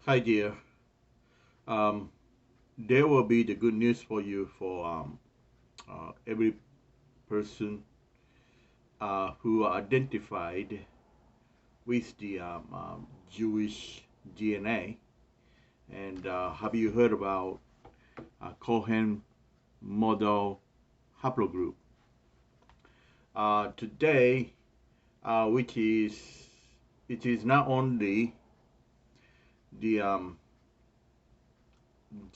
Hi dear. Um, there will be the good news for you for every person who are identified with the Jewish DNA. And have you heard about Cohen Modal haplogroup? Today, which is it is not only the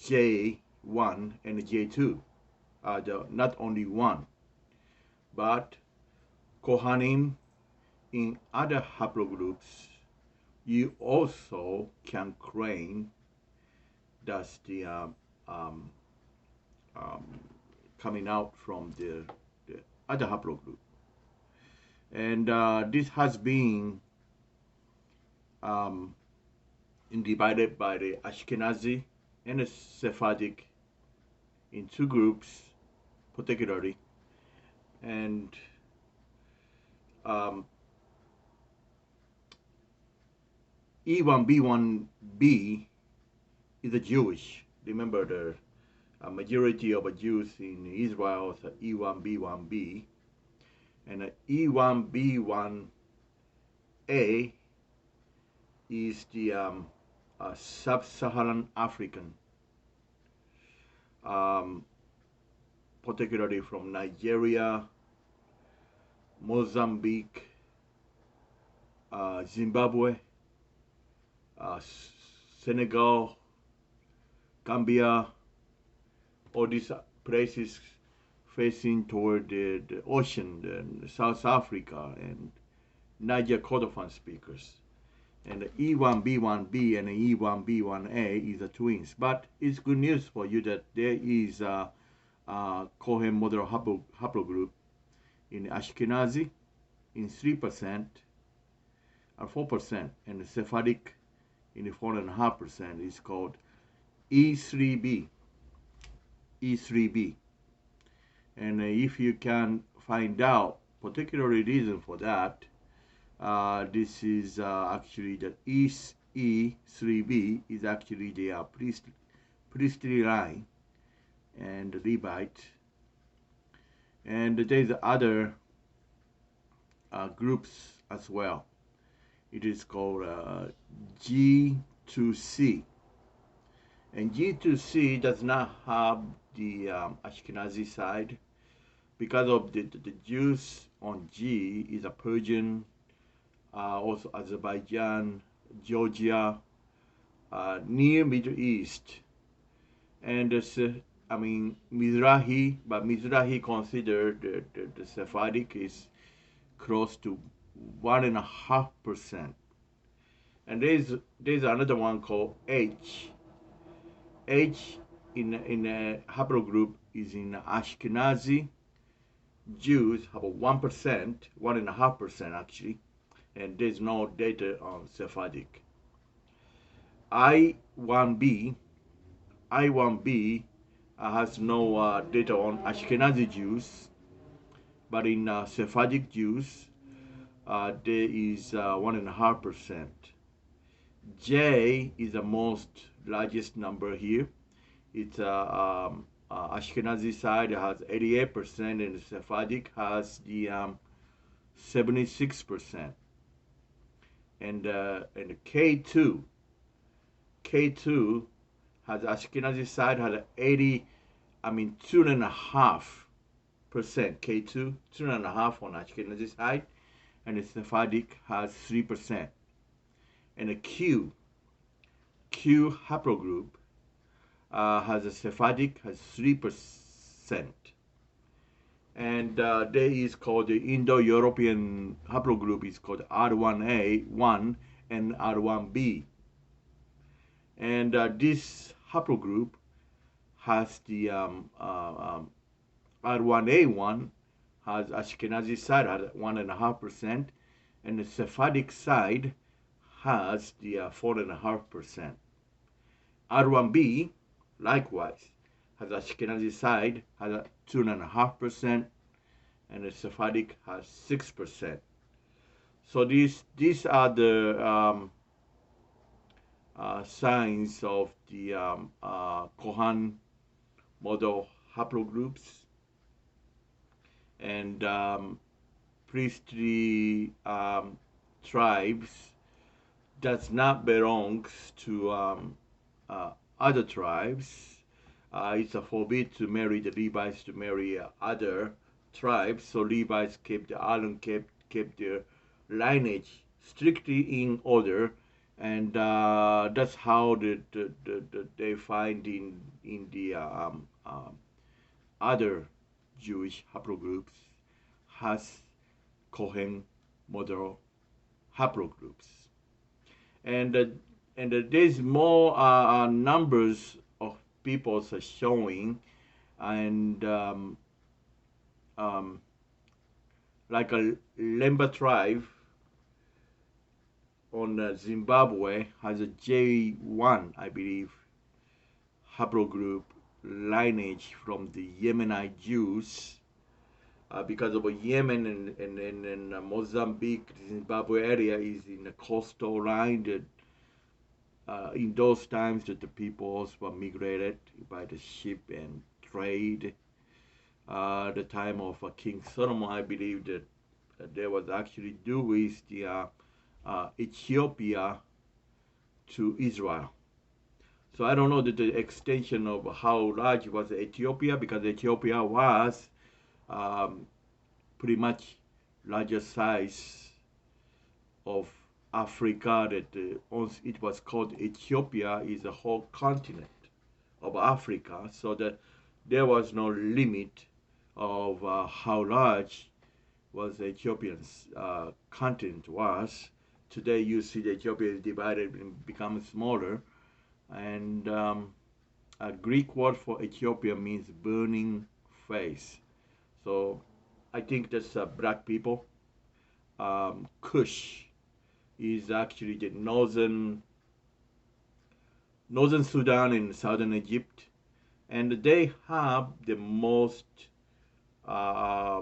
J1 and the J2, not only one, but Kohanim in other haplogroups, you also can claim that's the um, um, coming out from the other haplogroup. And this has been um, divided by the Ashkenazi and the Sephardic in two groups, particularly. And um, E1B1B is a Jewish. Remember, the majority of Jews in Israel is E1B1B, and E1B1A is the sub-Saharan African, um, particularly from Nigeria, Mozambique, Zimbabwe, uh, Senegal, Gambia, all these places facing toward the ocean, South Africa, and Niger Kordofan speakers. And the E1B1B and the E1B1A is the twins. But it's good news for you that there is a Cohen model haplogroup in Ashkenazi in 3% or 4%, and the Sephardic in the 4.5% is called E3B. E3B. And if you can find out particular reason for that, this is actually the E3B is actually the priestly line and the Levite. And there's other groups as well. It is called G2C. And G2C does not have the Ashkenazi side because of the Jews on G is a Persian, also Azerbaijan, Georgia, near Middle East, and Mizrahi, but Mizrahi considered the Sephardic is close to 1.5%, and there's another one called H. H in a haplogroup is in Ashkenazi Jews have a 1%, 1.5% actually, and there's no data on Sephardic. I1B, I1B has no data on Ashkenazi Jews, but in Sephardic Jews, there is 1.5%. J is the most largest number here. It's Ashkenazi side has 88%, and the Sephardic has the 76%. And K2 has Ashkenazi side has 2.5%. K2 2.5 on Ashkenazi side, and the Sephardic has 3%. And the Q haplogroup has a Sephardic has 3%. And there is called the Indo-European haplogroup is called R1A 1 and R1B. And this haplogroup has the R1A1 has Ashkenazi side at 1.5%, and the Sephardic side has the 4.5%. R1B likewise has Ashkenazi side has a 2.5%, and the Sephardic has 6%. So these are the signs of the Cohen model haplogroups, and priestly tribes does not belong to uh, other tribes. It's a forbid to marry the Levites to marry other tribes. So Levites kept Aaron kept their lineage strictly in order, and that's how they find in the other Jewish haplogroups has Cohen model haplogroups, and there's more numbers of people are showing, and um, like a Lemba tribe on Zimbabwe has a J1, I believe, haplogroup lineage from the Yemenite Jews. Because of Yemen and Mozambique, Zimbabwe area is in the coastal line. That in those times that the peoples were migrated by the ship and trade. The time of King Solomon, I believe that there was actually due with the Ethiopia to Israel. So I don't know the extension of how large was Ethiopia, because Ethiopia was um, pretty much larger size of Africa. That once it was called Ethiopia, is a whole continent of Africa. So that there was no limit of how large was the Ethiopian's continent was. Today you see the Ethiopia is divided and become smaller, and a Greek word for Ethiopia means burning face. So I think that's black people. Kush is actually the northern Sudan and southern Egypt, and they have the most uh,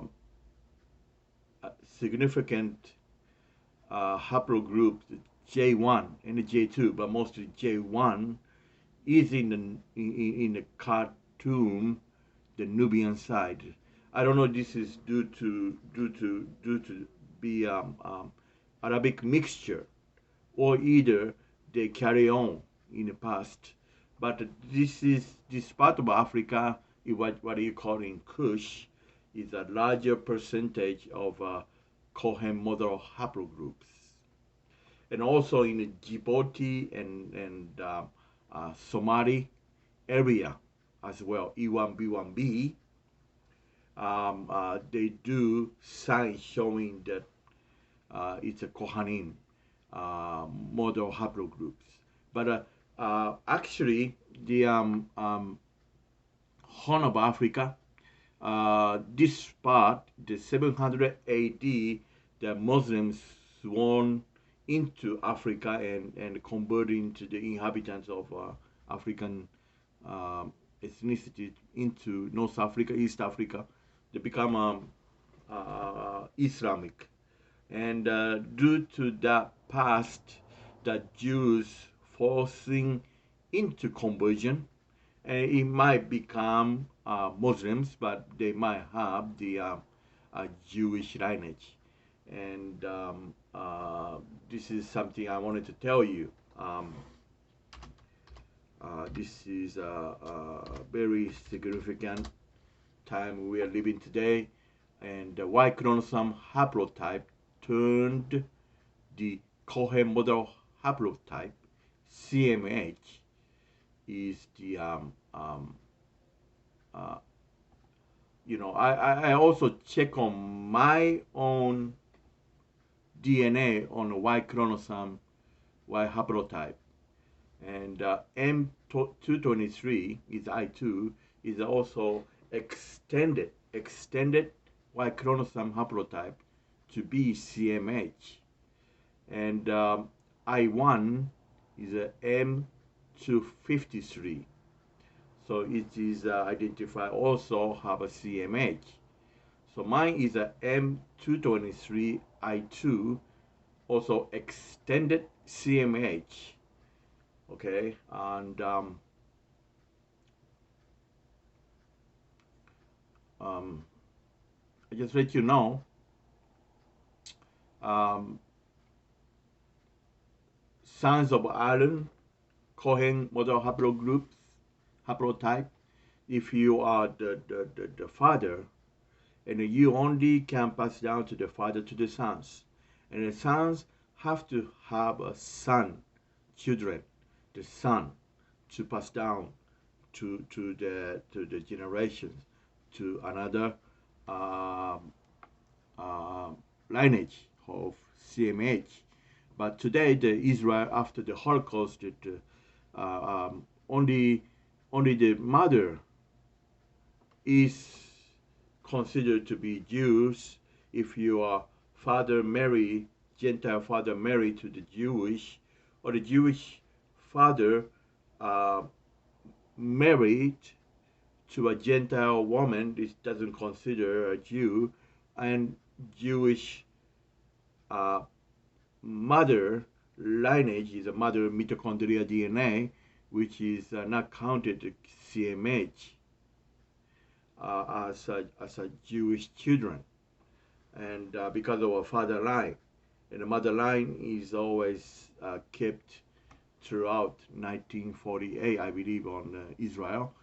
significant haplogroup, J1 and J2, but mostly J1 is in the Khartoum, the Nubian side. I don't know if this is due to be Arabic mixture, or either they carry on in the past. But this part of Africa, what you call in Kush, is a larger percentage of Cohen model haplogroups, and also in Djibouti and Somali area as well, E1B1B. They do signs showing that it's a Kohanim model haplogroups. But actually, the Horn of Africa, this part, the 700 AD, the Muslims sworn into Africa and converted into the inhabitants of African ethnicity into North Africa, East Africa. They become Islamic. And due to that past, the Jews forcing into conversion, and it might become Muslims, but they might have the Jewish lineage. And this is something I wanted to tell you. This is a very significant time we are living today, and the Y chromosome haplotype turned the Cohen model haplotype, CMH, is the uh, I also check on my own DNA on the Y chromosome, Y haplotype, and M223 is I2, is also extended Y chromosome haplotype to be CMH, and I1 is a M253. So it is identified also have a CMH. So mine is a M223I2, also extended CMH, Okay, and um, I just let you know, um, sons of Aaron, Cohen model haplogroups, haplotype. If you are the father, and you only can pass down to the father to the sons, and the sons have to have a son, children, the son, to pass down to the generations to another um, uh, lineage of CMH. But today, the Israel after the Holocaust, only the mother is considered to be Jews if your father marry Gentile father married to the Jewish, or the Jewish father uh, married to a Gentile woman. This doesn't consider a Jew, and Jewish uh, mother lineage is a mother mitochondria DNA, which is not counted CMH as a Jewish children, and because of a father line, and the mother line is always kept throughout 1948, I believe, on Israel.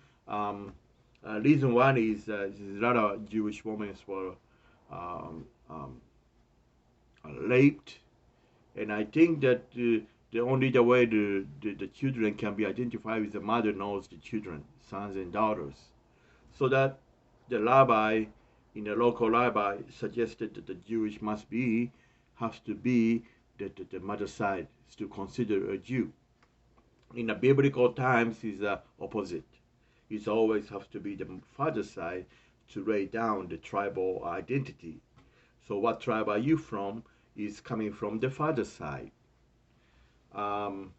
Reason one is a lot of Jewish women were um, um, raped, and I think that the only the way the children can be identified is the mother knows the children, sons and daughters, so that the rabbi in the local rabbi suggested that the Jewish must be has to be the mother side is to consider a Jew. In the biblical times is the opposite. It always has to be the father side to lay down the tribal identity. So what tribe are you from is coming from the father side. Um,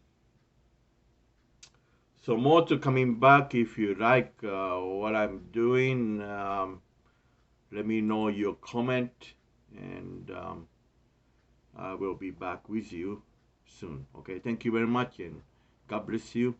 so more to coming back if you like what I'm doing. Let me know your comment, and I will be back with you soon. Okay, thank you very much, and God bless you.